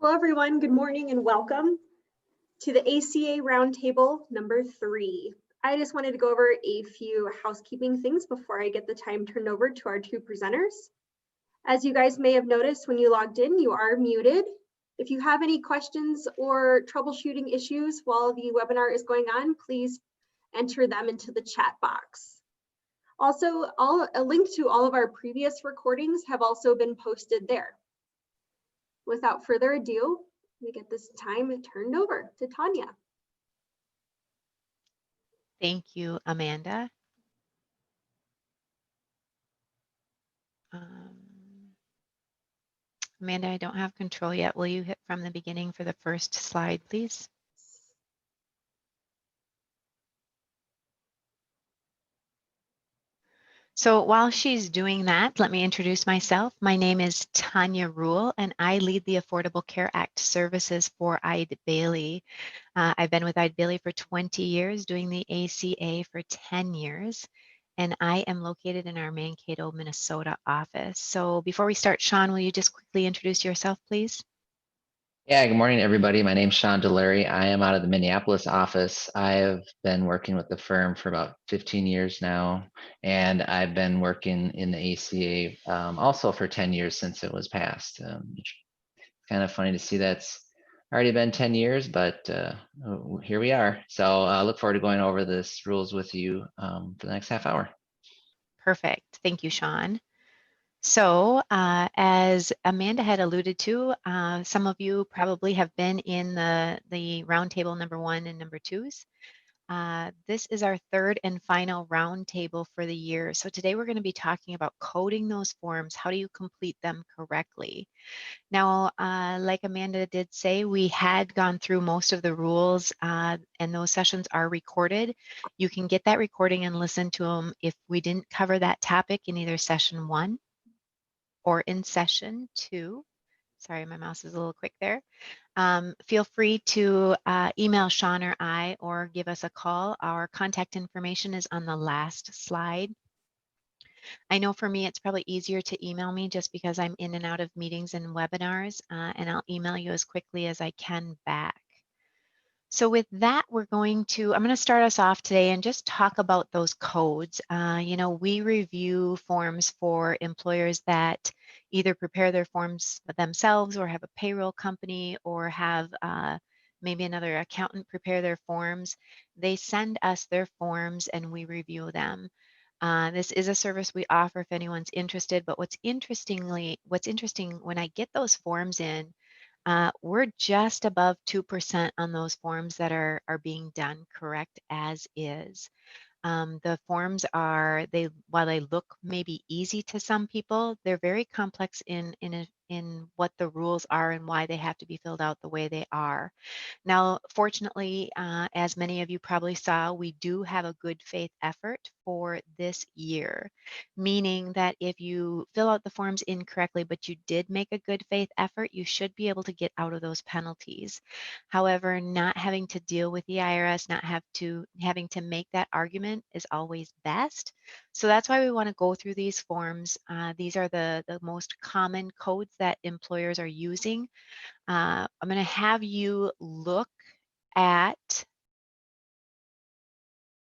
Hello, everyone. Good morning and welcome to the ACA Roundtable number 3. I just wanted to go over a few housekeeping things before I get the time turned over to our two presenters. As you guys may have noticed when you logged in, you are muted. If you have any questions or troubleshooting issues while the webinar is going on, please enter them into the chat box. Also, a link to all of our previous recordings have also been posted there. Without further ado, we get this time turned over to Tanya. Thank you, Amanda. Amanda, I don't have control yet. Will you hit from the beginning for the first slide, please? So while she's doing that, let me introduce myself. My name is Tanya Rule, and I lead the Affordable Care Act services for Eide Bailly. I've been with Eide Bailly for 20 years, doing the ACA for 10 years, and I am located in our Mankato, Minnesota office. So before we start, Sean, will you just quickly introduce yourself, please? Yeah, good morning, everybody. My name's Sean Delary. I am out of the Minneapolis office. I have been working with the firm for about 15 years now, and I've been working in the ACA also for 10 years since it was passed. It's kind of funny to see that's already been 10 years, but here we are. So I look forward to going over this rules with you for the next half hour. Perfect. Thank you, Sean. So as Amanda had alluded to, some of you probably have been in the roundtable number 1 and number 2s. This is our third and final roundtable for the year. So today we're going to be talking about coding those forms. How do you complete them correctly? Now, like Amanda did say, we had gone through most of the rules and those sessions are recorded. You can get that recording and listen to them if we didn't cover that topic in either session 1 or in session 2. Sorry, my mouse is a little quick there. Feel free to email Sean or I or give us a call. Our contact information is on the last slide. I know for me, it's probably easier to email me just because I'm in and out of meetings and webinars, and I'll email you as quickly as I can back. So with that, I'm going to start us off today and just talk about those codes. We review forms for employers that either prepare their forms themselves or have a payroll company or have maybe another accountant prepare their forms. They send us their forms and we review them. This is a service we offer if anyone's interested, but what's interesting when I get those forms in, we're just above 2% on those forms that are being done correct as is. The forms while they look maybe easy to some people, they're very complex in what the rules are and why they have to be filled out the way they are. Now, fortunately, as many of you probably saw, we do have a good faith effort for this year, meaning that if you fill out the forms incorrectly, but you did make a good faith effort, you should be able to get out of those penalties. However, not having to deal with the IRS, having to make that argument is always best. So that's why we want to go through these forms. These are the most common codes that employers are using. I'm going to have you look at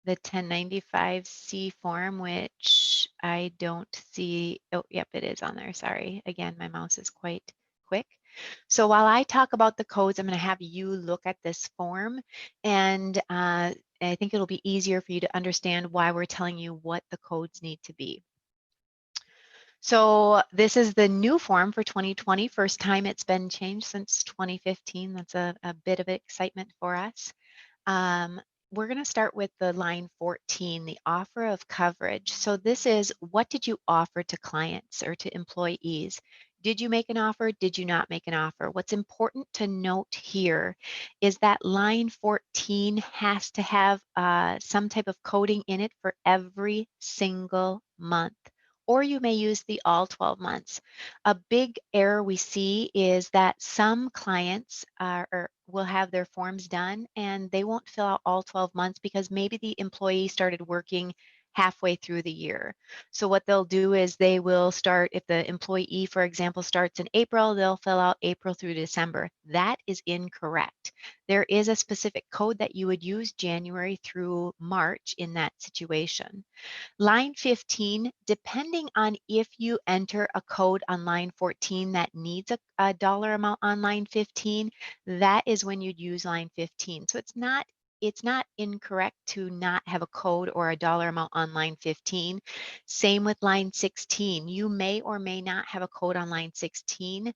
the 1095-C form, which I don't see. Oh, yep, it is on there. Sorry. Again, my mouse is quite quick. So while I talk about the codes, I'm going to have you look at this form, and I think it'll be easier for you to understand why we're telling you what the codes need to be. So this is the new form for 2020, first time it's been changed since 2015. That's a bit of excitement for us. We're going to start with the line 14, the offer of coverage. So this is, what did you offer to clients or to employees? Did you make an offer? Did you not make an offer? What's important to note here is that line 14 has to have some type of coding in it for every single month, or you may use the all 12 months. A big error we see is that some clients will have their forms done and they won't fill out all 12 months because maybe the employee started working halfway through the year. So what they'll do is they will start, if the employee, for example, starts in April, they'll fill out April through December. That is incorrect. There is a specific code that you would use January through March in that situation. Line 15, depending on if you enter a code on line 14 that needs a dollar amount on line 15, that is when you'd use line 15. So it's not incorrect to not have a code or a dollar amount on line 15. Same with line 16. You may or may not have a code on line 16.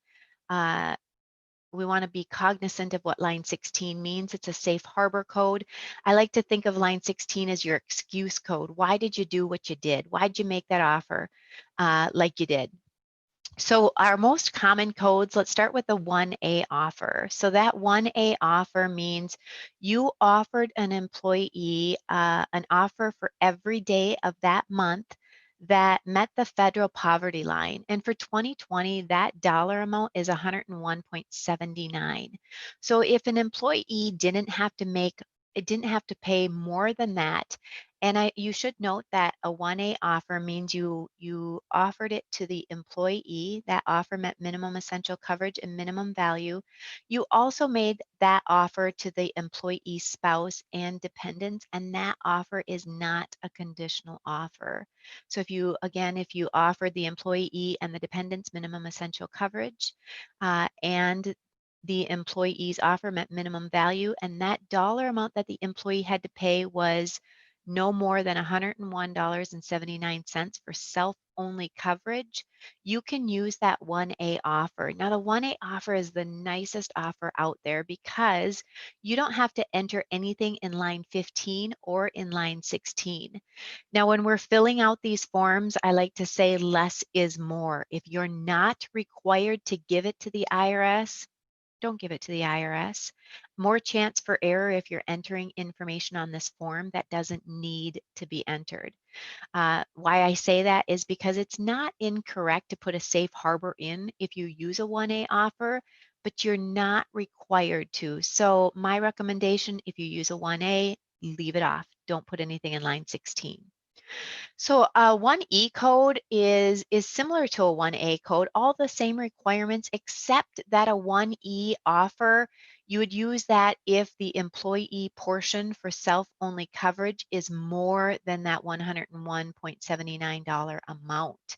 We want to be cognizant of what line 16 means. It's a safe harbor code. I like to think of line 16 as your excuse code. Why did you do what you did? Why did you make that offer like you did? So our most common codes, let's start with the 1A offer. So that 1A offer means you offered an employee an offer for every day of that month that met the federal poverty line. And for 2020, that dollar amount is 101.79. So if an employee didn't have to pay more than that, and you should note that a 1A offer means you offered it to the employee. That offer met minimum essential coverage and minimum value. You also made that offer to the employee spouse and dependents, and that offer is not a conditional offer. So if you offered the employee and the dependents minimum essential coverage, and the employee's offer met minimum value, and that dollar amount that the employee had to pay was no more than $101.79 for self-only coverage, you can use that 1A offer. Now, the 1A offer is the nicest offer out there because you don't have to enter anything in line 15 or in line 16. Now, when we're filling out these forms, I like to say less is more. If you're not required to give it to the IRS, don't give it to the IRS. More chance for error if you're entering information on this form that doesn't need to be entered. Why I say that is because it's not incorrect to put a safe harbor in if you use a 1A offer, but you're not required to. So my recommendation, if you use a 1A, leave it off. Don't put anything in line 16. So a 1E code is similar to a 1A code, all the same requirements, except that a 1E offer, you would use that if the employee portion for self-only coverage is more than that $101.79 amount.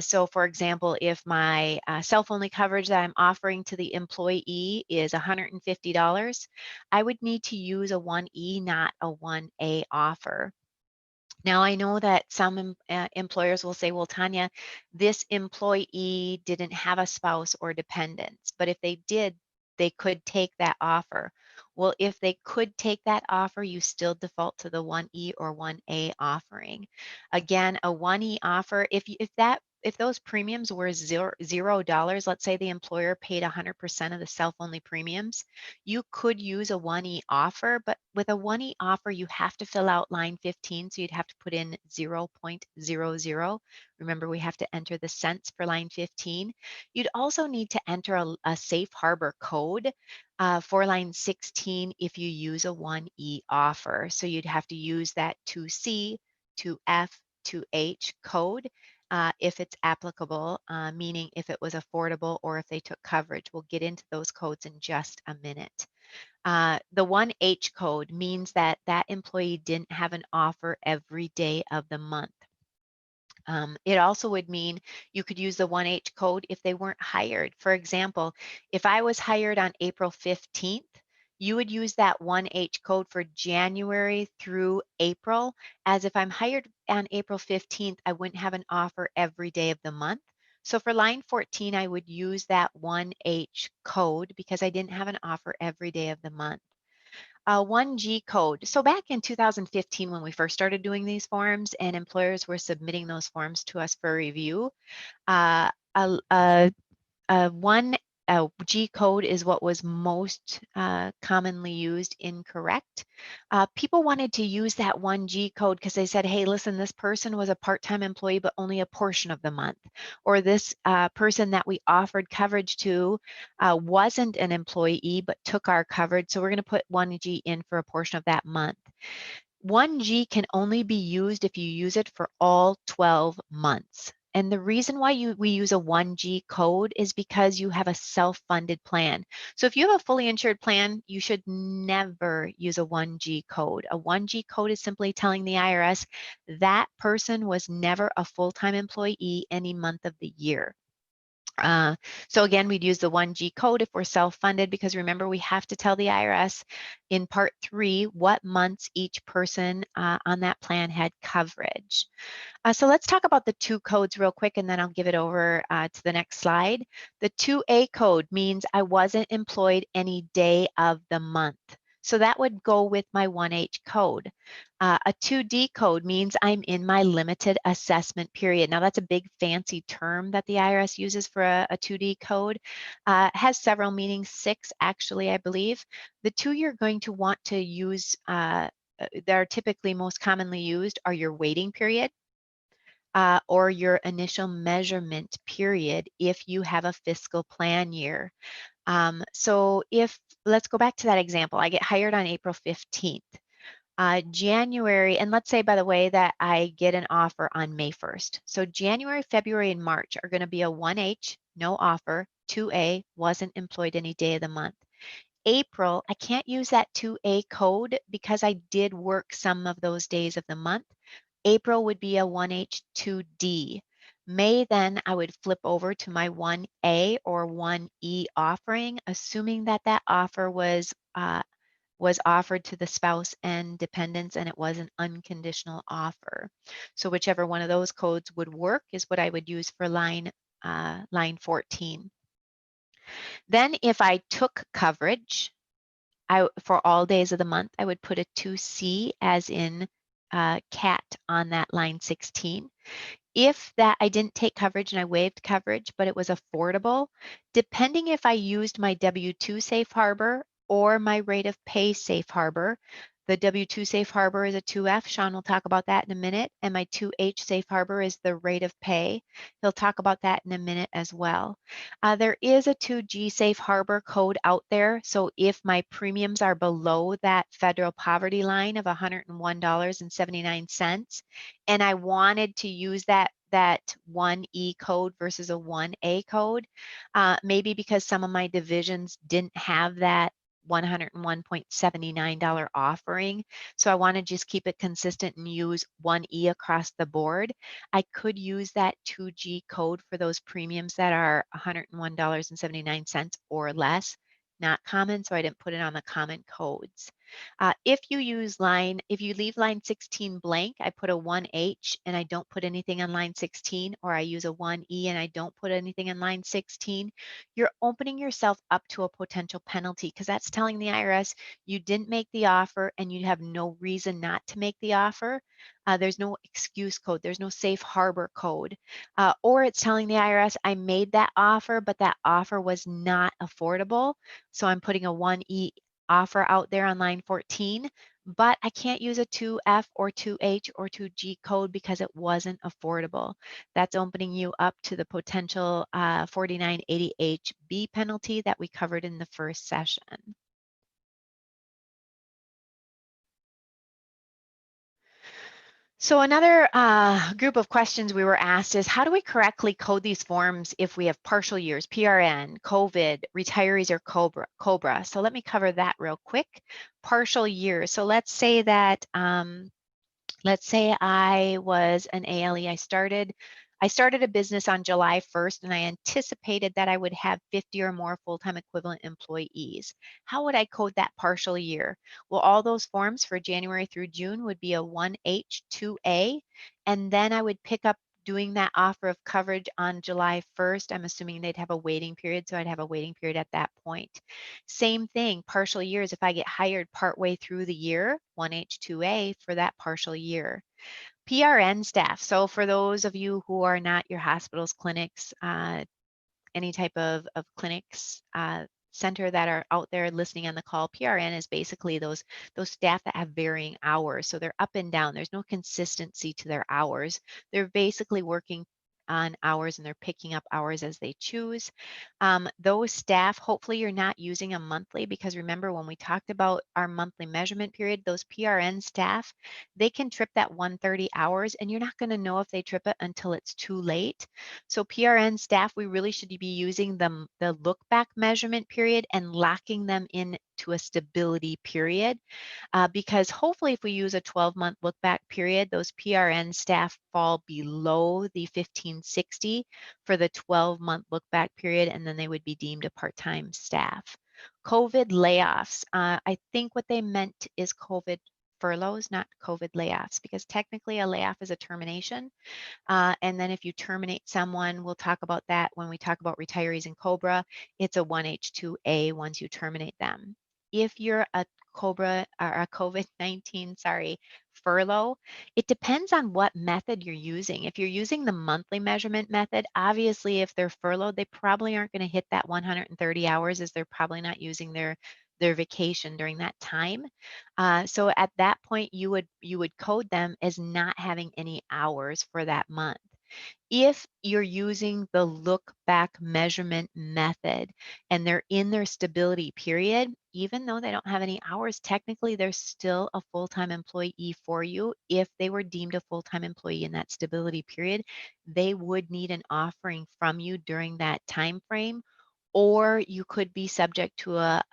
So for example, if my self-only coverage that I'm offering to the employee is $150, I would need to use a 1E, not a 1A offer. Now, I know that some employers will say, well, Tanya, this employee didn't have a spouse or dependents, but if they did, they could take that offer. Well, if they could take that offer, you still default to the 1E or 1A offering. Again, a 1E offer, if those premiums were $0, let's say the employer paid 100% of the self-only premiums, you could use a 1E offer, but with a 1E offer, you have to fill out line 15, so you'd have to put in 0.00. Remember, we have to enter the cents for line 15. You'd also need to enter a safe harbor code for line 16 if you use a 1E offer. So you'd have to use that 2C, 2F, 2H code if it's applicable, meaning if it was affordable or if they took coverage. We'll get into those codes in just a minute. The 1H code means that that employee didn't have an offer every day of the month. It also would mean you could use the 1H code if they weren't hired. For example, if I was hired on April 15th, you would use that 1H code for January through April, as if I'm hired on April 15th, I wouldn't have an offer every day of the month. So for line 14, I would use that 1H code because I didn't have an offer every day of the month. 1G code. So back in 2015, when we first started doing these forms and employers were submitting those forms to us for review, one G code is what was most commonly used incorrect. People wanted to use that 1G code because they said, hey, listen, this person was a part-time employee, but only a portion of the month. Or this person that we offered coverage to wasn't an employee, but took our coverage. So we're going to put 1G in for a portion of that month. 1G can only be used if you use it for all 12 months. And the reason why we use a 1G code is because you have a self-funded plan. So if you have a fully insured plan, you should never use a 1G code. A 1G code is simply telling the IRS that person was never a full-time employee any month of the year. So again, we'd use the 1G code if we're self-funded, because remember, we have to tell the IRS in Part 3 what months each person on that plan had coverage. So let's talk about the 2 codes real quick, and then I'll give it over to the next slide. The 2A code means I wasn't employed any day of the month. So that would go with my 1H code. A 2D code means I'm in my limited assessment period. Now that's a big fancy term that the IRS uses for a 2D code. It has several meanings, 6 actually, I believe. The 2 you're going to want to use that are typically most commonly used are your waiting period, or your initial measurement period if you have a fiscal plan year. So let's go back to that example. I get hired on April 15th. January, and let's say, by the way, that I get an offer on May 1st. So January, February, and March are going to be a 1H, no offer, 2A, wasn't employed any day of the month. April, I can't use that 2A code because I did work some of those days of the month. April would be a 1H 2D. May, then I would flip over to my 1A or 1E offering, assuming that that offer was offered to the spouse and dependents, and it was an unconditional offer. So whichever one of those codes would work is what I would use for line 14. Then if I took coverage for all days of the month, I would put a 2C as in cat on that line 16. If that I didn't take coverage and I waived coverage, but it was affordable, depending if I used my W-2 safe harbor or my rate of pay safe harbor. The W-2 safe harbor is a 2F. Sean will talk about that in a minute. And my 2H safe harbor is the rate of pay. He'll talk about that in a minute as well. There is a 2G safe harbor code out there. So if my premiums are below that federal poverty line of $101.79, and I wanted to use that 1E code versus a 1A code, maybe because some of my divisions didn't have that $101.79 offering. So I want to just keep it consistent and use 1E across the board. I could use that 2G code for those premiums that are $101.79 or less. Not common, so I didn't put it on the common codes. If you leave line 16 blank, I put a 1H and I don't put anything on line 16, or I use a 1E and I don't put anything on line 16, you're opening yourself up to a potential penalty, because that's telling the IRS you didn't make the offer and you have no reason not to make the offer. There's no excuse code, there's no safe harbor code. Or it's telling the IRS I made that offer, but that offer was not affordable. So I'm putting a 1E offer out there on line 14, but I can't use a 2F or 2H or 2G code because it wasn't affordable. That's opening you up to the potential 4980HB penalty that we covered in the first session. So another group of questions we were asked is, how do we correctly code these forms if we have partial years, PRN, COVID, retirees, or Cobra? So let me cover that real quick. Partial years. So let's say that, let's say I was an ALE. I started a business on July 1st, and I anticipated that I would have 50 or more full-time equivalent employees. How would I code that partial year? Well, all those forms for January through June would be a 1H 2A, and then I would pick up doing that offer of coverage on July 1st. I'm assuming they'd have a waiting period, so I'd have a waiting period at that point. Same thing, partial years. If I get hired partway through the year, 1H 2A for that partial year. PRN staff. So for those of you who are not your hospitals, clinics, any type of clinics, center that are out there listening on the call, PRN is basically those staff that have varying hours. So they're up and down. There's no consistency to their hours. They're basically working on hours and they're picking up hours as they choose. Those staff, hopefully you're not using a monthly, because remember when we talked about our monthly measurement period, those PRN staff, they can trip that 130 hours and you're not going to know if they trip it until it's too late. So PRN staff, we really should be using the look back measurement period and locking them in to a stability period, because hopefully if we use a 12-month look back period, those PRN staff fall below the 1560 for the 12-month look back period, and then they would be deemed a part-time staff. COVID layoffs, I think what they meant is COVID furloughs, not COVID layoffs, because technically a layoff is a termination. And then if you terminate someone, we'll talk about that when we talk about retirees in Cobra, it's a 1H2A once you terminate them. If you're a Cobra or a COVID-19, furlough, it depends on what method you're using. If you're using the monthly measurement method, obviously if they're furloughed, they probably aren't going to hit that 130 hours, as they're probably not using their vacation during that time. So at that point, you would code them as not having any hours for that month. If you're using the look back measurement method and they're in their stability period, even though they don't have any hours, technically they're still a full-time employee for you. If they were deemed a full-time employee in that stability period, they would need an offering from you during that time frame, or you could be subject to a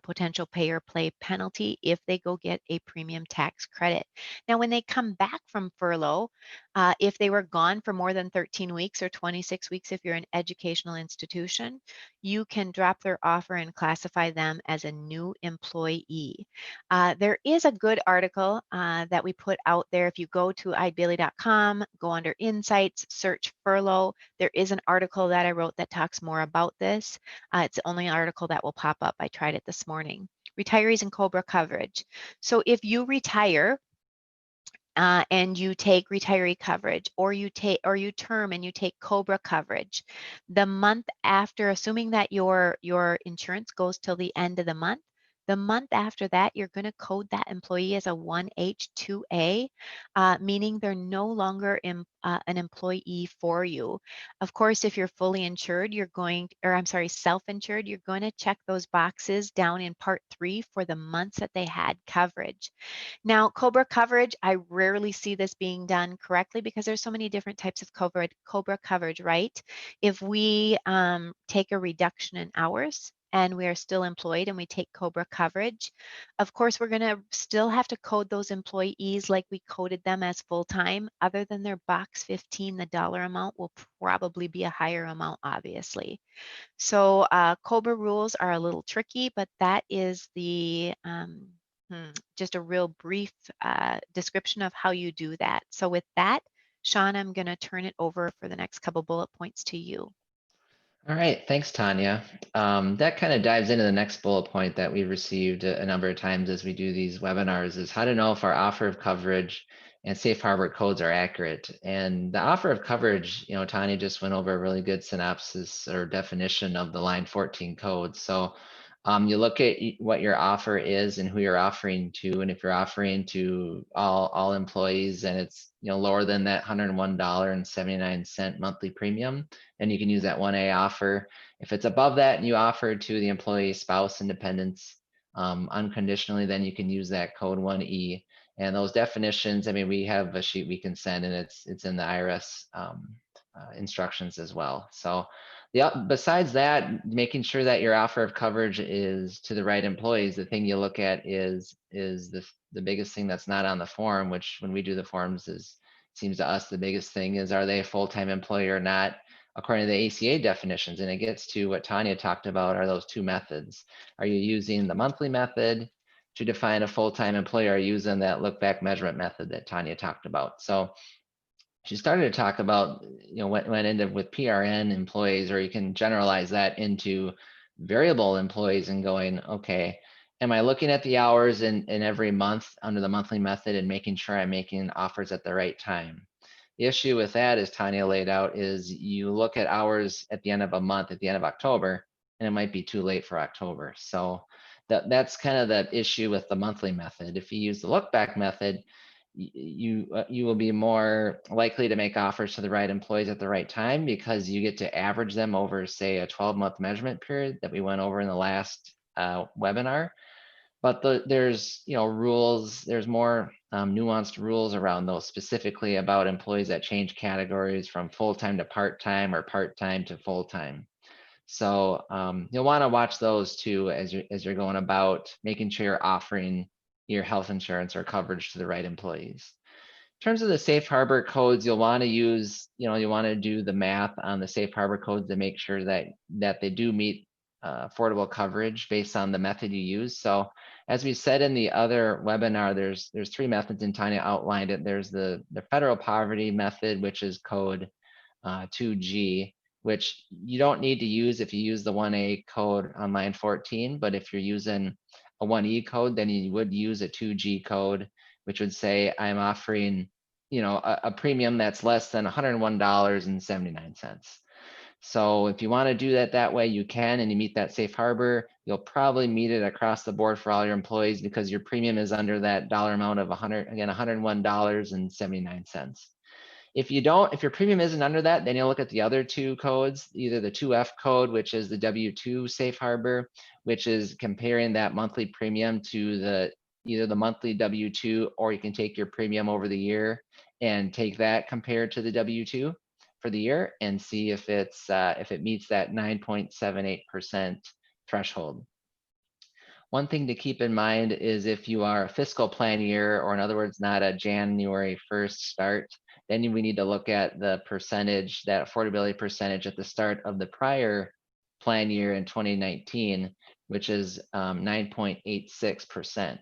potential pay or play penalty if they go get a premium tax credit. Now, when they come back from furlough, if they were gone for more than 13 weeks or 26 weeks, if you're an educational institution, you can drop their offer and classify them as a new employee. There is a good article that we put out there. If you go to iBailey.com, go under Insights, search furlough, there is an article that I wrote that talks more about this. It's the only article that will pop up. I tried it this morning. Retirees and Cobra coverage. So if you retire and you take retiree coverage, or you term and you take Cobra coverage, the month after, assuming that your insurance goes till the end of the month after that, you're going to code that employee as a 1H2A, meaning they're no longer an employee for you. Of course, if you're fully insured, self-insured, you're going to check those boxes down in Part 3 for the months that they had coverage. Now, Cobra coverage, I rarely see this being done correctly because there's so many different types of Cobra coverage, right? If we take a reduction in hours and we are still employed and we take Cobra coverage, of course, we're going to still have to code those employees like we coded them as full-time. Other than their box 15, the dollar amount will probably be a higher amount, obviously. So Cobra rules are a little tricky, but that is the just a real brief description of how you do that. So with that, Sean, I'm going to turn it over for the next couple bullet points to you. All right, thanks, Tanya. That kind of dives into the next bullet point that we've received a number of times as we do these webinars, is how to know if our offer of coverage and safe harbor codes are accurate. And the offer of coverage, Tanya just went over a really good synopsis or definition of the line 14 code. So you look at what your offer is and who you're offering to, and if you're offering to all employees and it's lower than that $101.79 monthly premium, then you can use that 1A offer. If it's above that and you offer to the employee, spouse, and dependents unconditionally, then you can use that code 1E. And those definitions, we have a sheet we can send, and it's in the IRS instructions as well. So besides that, making sure that your offer of coverage is to the right employees, the thing you look at is the biggest thing that's not on the form, which when we do the forms seems to us the biggest thing is, are they a full-time employee or not, according to the ACA definitions. And it gets to what Tanya talked about, are those two methods. Are you using the monthly method to define a full-time employee, or are you using that look back measurement method that Tanya talked about? So she started to talk about, went into with PRN employees, or you can generalize that into variable employees and going, okay, am I looking at the hours in every month under the monthly method and making sure I'm making offers at the right time? The issue with that, as Tanya laid out, is you look at hours at the end of a month, at the end of October, and it might be too late for October. So that's kind of the issue with the monthly method. If you use the look back method, you will be more likely to make offers to the right employees at the right time, because you get to average them over, say, a 12-month measurement period that we went over in the last webinar. But there's rules, there's more nuanced rules around those, specifically about employees that change categories from full-time to part-time or part-time to full-time. So you'll want to watch those too as you're going about making sure you're offering your health insurance or coverage to the right employees. In terms of the safe harbor codes, you'll want to use, you want to do the math on the safe harbor codes to make sure that they do meet affordable coverage based on the method you use. So as we said in the other webinar, there's 3 methods, and Tanya outlined it. There's the federal poverty method, which is code 2G, which you don't need to use if you use the 1A code on line 14. But if you're using a 1E code, then you would use a 2G code, which would say I'm offering, a premium that's less than $101.79. So if you want to do that way, you can, and you meet that safe harbor. You'll probably meet it across the board for all your employees, because your premium is under that dollar amount of $101.79. If your premium isn't under that, then you'll look at the other 2 codes, either the 2F code, which is the W-2 safe harbor, which is comparing that monthly premium to either the monthly W-2, or you can take your premium over the year and take that compared to the W-2 for the year and see if it meets that 9.78% threshold. One thing to keep in mind is if you are a fiscal plan year, or in other words, not a January 1st start, then we need to look at the percentage, that affordability percentage at the start of the prior plan year in 2019, which is 9.86%.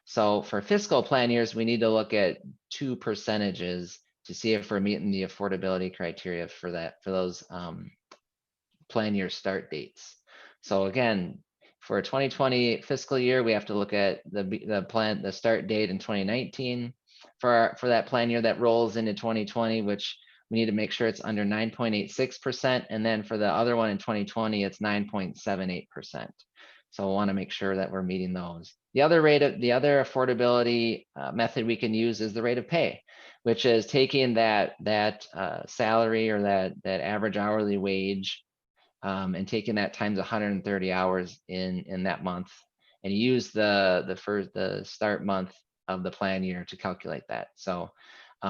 So for fiscal plan years, we need to look at 2 percentages to see if we're meeting the affordability criteria for those plan year start dates. So again, for a 2020 fiscal year, we have to look at the start date in 2019 for that plan year that rolls into 2020, which we need to make sure it's under 9.86%. And then for the other one in 2020, it's 9.78%. So we'll want to make sure that we're meeting those. The other affordability method we can use is the rate of pay, which is taking that salary or that average hourly wage and taking that times 130 hours in that month, and use the start month of the plan year to calculate that. So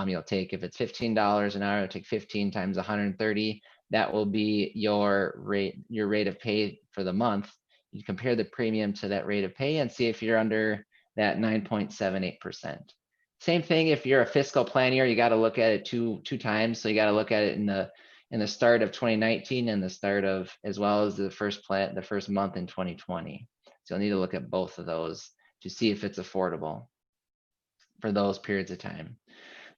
you'll take, if it's $15 an hour, you'll take 15 times 130. That will be your rate of pay for the month. You compare the premium to that rate of pay and see if you're under that 9.78%. Same thing if you're a fiscal plan year, you got to look at it two times. So you got to look at it in the start of 2019 and the start of, as well as the first month in 2020. So you'll need to look at both of those to see if it's affordable for those periods of time.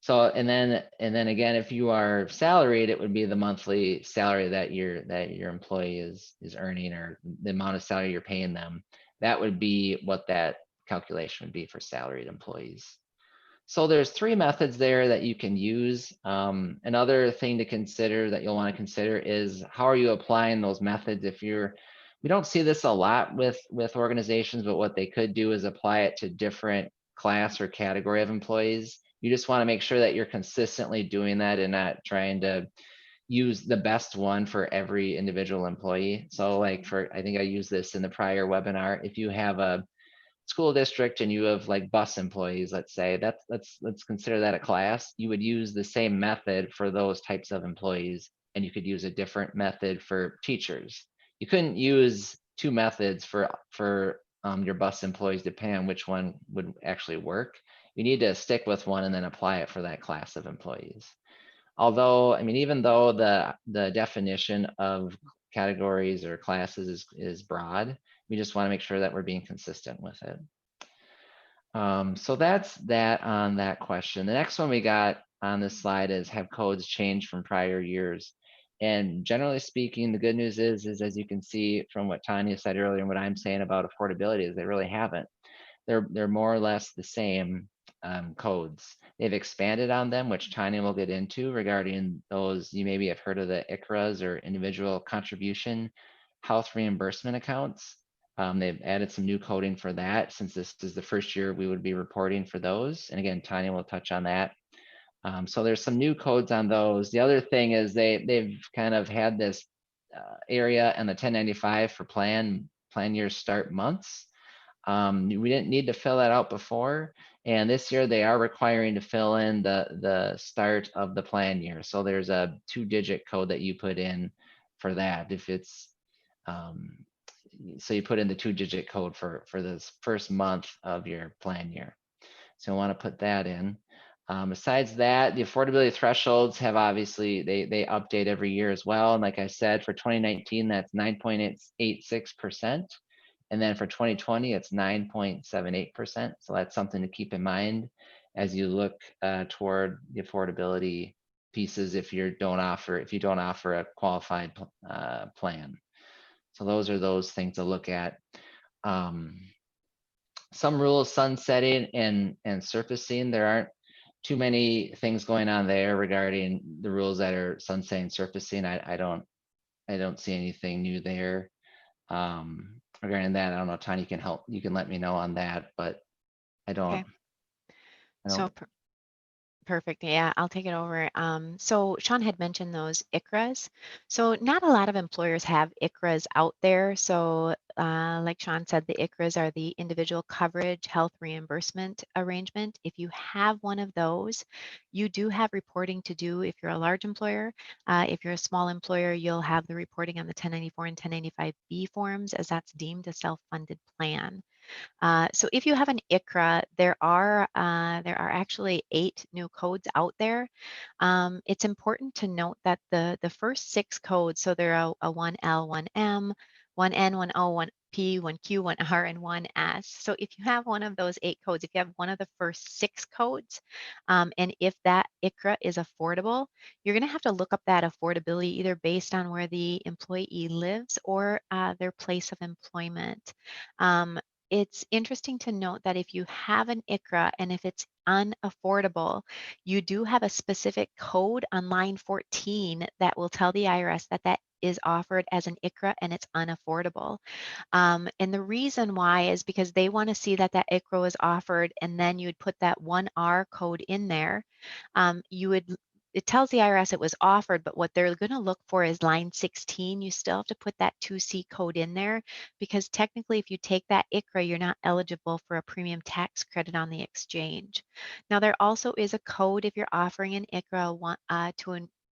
So, and then again, if you are salaried, it would be the monthly salary that your employee is earning, or the amount of salary you're paying them. That would be what that calculation would be for salaried employees. So there's 3 methods there that you can use. Another thing to consider that you'll want to consider is how are you applying those methods. We don't see this a lot with organizations, but what they could do is apply it to different class or category of employees. You just want to make sure that you're consistently doing that and not trying to use the best one for every individual employee. So like I think I used this in the prior webinar. If you have a school district and you have like bus employees, let's say, let's consider that a class, you would use the same method for those types of employees, and you could use a different method for teachers. You couldn't use 2 methods for your bus employees, depending on which one would actually work. You need to stick with one and then apply it for that class of employees. Although, I mean, even though the definition of categories or classes is broad, we just want to make sure that we're being consistent with it. So that's that on that question. The next one we got on this slide is, have codes changed from prior years? And generally speaking, the good news is as you can see from what Tanya said earlier and what I'm saying about affordability, is they really haven't. They're more or less the same codes. They've expanded on them, which Tanya will get into regarding those. You maybe have heard of the ICRAs, or individual contribution health reimbursement accounts. They've added some new coding for that, since this is the first year we would be reporting for those. And again, Tanya will touch on that. So there's some new codes on those. The other thing is they've kind of had this area and the 1095 for plan year start months. We didn't need to fill that out before, and this year they are requiring to fill in the start of the plan year. So there's a 2-digit code that you put in for that. If it's so you put in the 2-digit code for this first month of your plan year. So I want to put that in. Besides that, the affordability thresholds have obviously, they update every year as well. And like I said, for 2019, that's 9.86%. And then for 2020, it's 9.78%. So that's something to keep in mind as you look toward the affordability pieces if you don't offer a qualified plan. So those are those things to look at. Some rules sunsetting and surfacing. There aren't too many things going on there regarding the rules that are sunsetting, surfacing. I don't see anything new there. Regarding that, I don't know, Tanya, you can let me know on that, but I don't. Okay. So perfect. Yeah, I'll take it over. So Sean had mentioned those ICRAs. So not a lot of employers have ICRAs out there. So like Sean said, the ICRAs are the individual coverage health reimbursement arrangement. If you have one of those, you do have reporting to do if you're a large employer. If you're a small employer, you'll have the reporting on the 1094 and 1095B forms, as that's deemed a self-funded plan. So if you have an ICRA, there are actually 8 new codes out there. It's important to note that the first 6 codes, so there are a 1L, 1M, 1N, 1O, 1P, 1Q, 1R, and 1S. So if you have one of those 8 codes, if you have one of the first 6 codes, and if that ICRA is affordable, you're going to have to look up that affordability either based on where the employee lives or their place of employment. It's interesting to note that if you have an ICRA and if it's unaffordable, you do have a specific code on line 14 that will tell the IRS that that is offered as an ICRA and it's unaffordable. And the reason why is because they want to see that that ICRA was offered, and then you'd put that 1R code in there. It tells the IRS it was offered, but what they're going to look for is line 16. You still have to put that 2C code in there, because technically if you take that ICRA, you're not eligible for a premium tax credit on the exchange. Now, there also is a code if you're offering an ICRA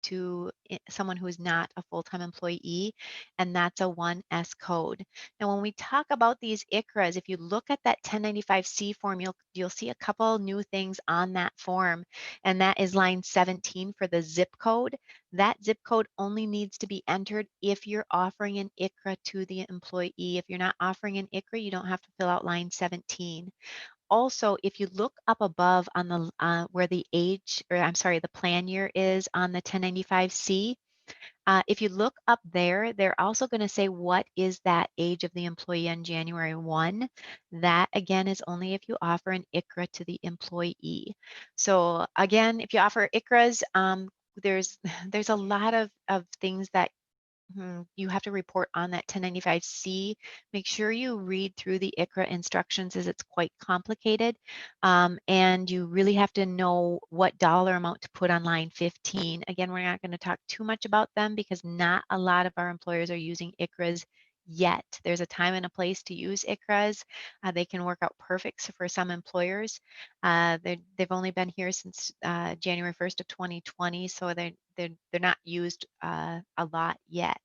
to someone who is not a full-time employee, and that's a 1S code. Now, when we talk about these ICRAs, if you look at that 1095C form, you'll see a couple new things on that form, and that is line 17 for the zip code. That zip code only needs to be entered if you're offering an ICRA to the employee. If you're not offering an ICRA, you don't have to fill out line 17. Also, if you look up above on the where the the plan year is on the 1095C, if you look up there, they're also going to say what is that age of the employee on January 1. That again is only if you offer an ICRA to the employee. So again, if you offer ICRAs, there's a lot of things that you have to report on that 1095C. Make sure you read through the ICRA instructions, as it's quite complicated. And you really have to know what dollar amount to put on line 15. Again, we're not going to talk too much about them because not a lot of our employers are using ICRAs yet. There's a time and a place to use ICRAs. They can work out perfect for some employers. They've only been here since January 1st of 2020, so they're not used a lot yet.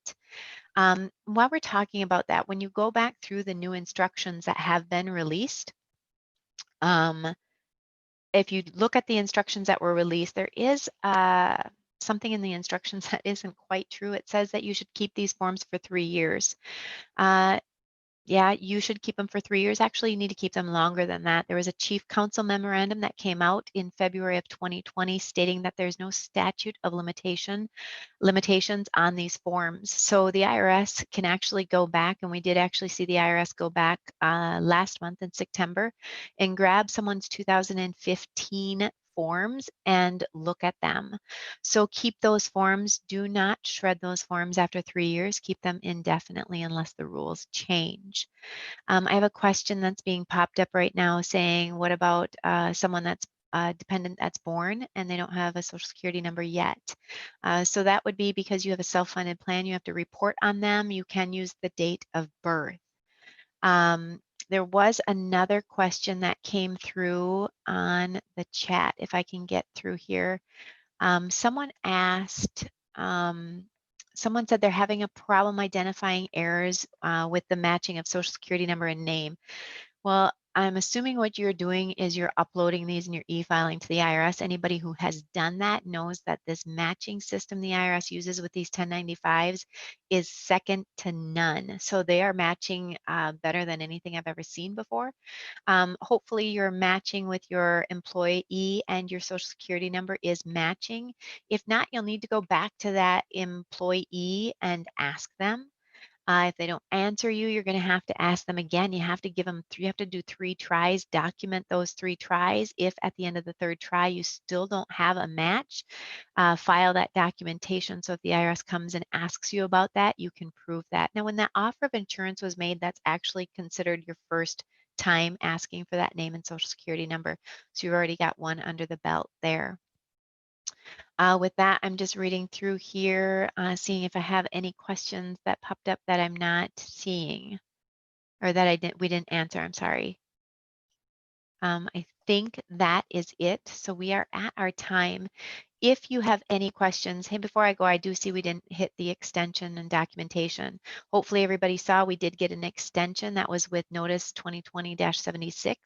While we're talking about that, when you go back through the new instructions that have been released, if you look at the instructions that were released, there is something in the instructions that isn't quite true. It says that you should keep these forms for 3 years. Yeah, you should keep them for 3 years. Actually, you need to keep them longer than that. There was a chief counsel memorandum that came out in February of 2020 stating that there's no statute of limitations on these forms. So the IRS can actually go back, and we did actually see the IRS go back last month in September and grab someone's 2015 forms and look at them. So keep those forms. Do not shred those forms after 3 years. Keep them indefinitely unless the rules change. I have a question that's being popped up right now saying, what about someone that's dependent that's born and they don't have a social security number yet? So that would be because you have a self-funded plan, you have to report on them. You can use the date of birth. There was another question that came through on the chat, if I can get through here. Someone asked, someone said they're having a problem identifying errors with the matching of social security number and name. Well, I'm assuming what you're doing is you're uploading these in your e-filing to the IRS. Anybody who has done that knows that this matching system the IRS uses with these 1095s is second to none. So they are matching better than anything I've ever seen before. Hopefully you're matching with your employee and your social security number is matching. If not, you'll need to go back to that employee and ask them. If they don't answer you, you're going to have to ask them again. You have to give them you have to do 3 tries, document those 3 tries. If at the end of the 3rd try you still don't have a match, file that documentation. So if the IRS comes and asks you about that, you can prove that. Now, when that offer of insurance was made, that's actually considered your first time asking for that name and social security number. So you've already got one under the belt there. With that, I'm just reading through here, seeing if I have any questions that popped up that I'm not seeing or that we didn't answer. I'm sorry. I think that is it. So we are at our time. If you have any questions, hey, before I go, I do see we didn't hit the extension and documentation. Hopefully everybody saw we did get an extension that was with notice 2020-76.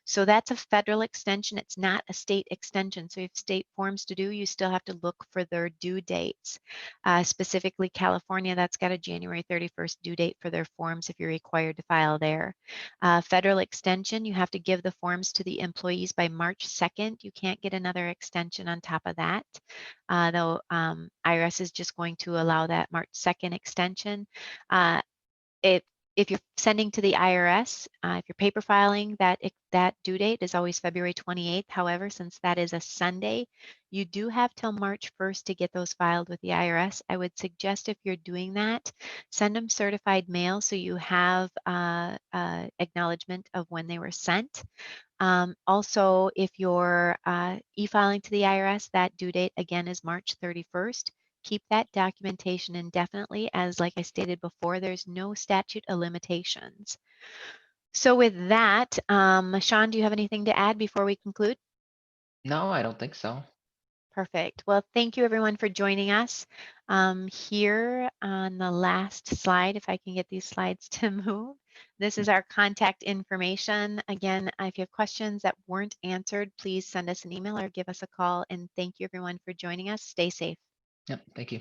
So that's a federal extension. It's not a state extension. So if state forms to do, you still have to look for their due dates. Specifically California, that's got a January 31st due date for their forms if you're required to file there. Federal extension, you have to give the forms to the employees by March 2nd. You can't get another extension on top of that. Though IRS is just going to allow that March 2nd extension. If you're sending to the IRS, if you're paper filing, that due date is always February 28th. However, since that is a Sunday, you do have till March 1st to get those filed with the IRS. I would suggest if you're doing that, send them certified mail so you have acknowledgement of when they were sent. Also, if you're e-filing to the IRS, that due date again is March 31st. Keep that documentation indefinitely, as like I stated before, there's no statute of limitations. So with that, Sean, do you have anything to add before we conclude? No, I don't think so. Perfect. Well, thank you everyone for joining us. Here on the last slide, if I can get these slides to move, this is our contact information. Again, if you have questions that weren't answered, please send us an email or give us a call. And thank you everyone for joining us. Stay safe. Yep, thank you.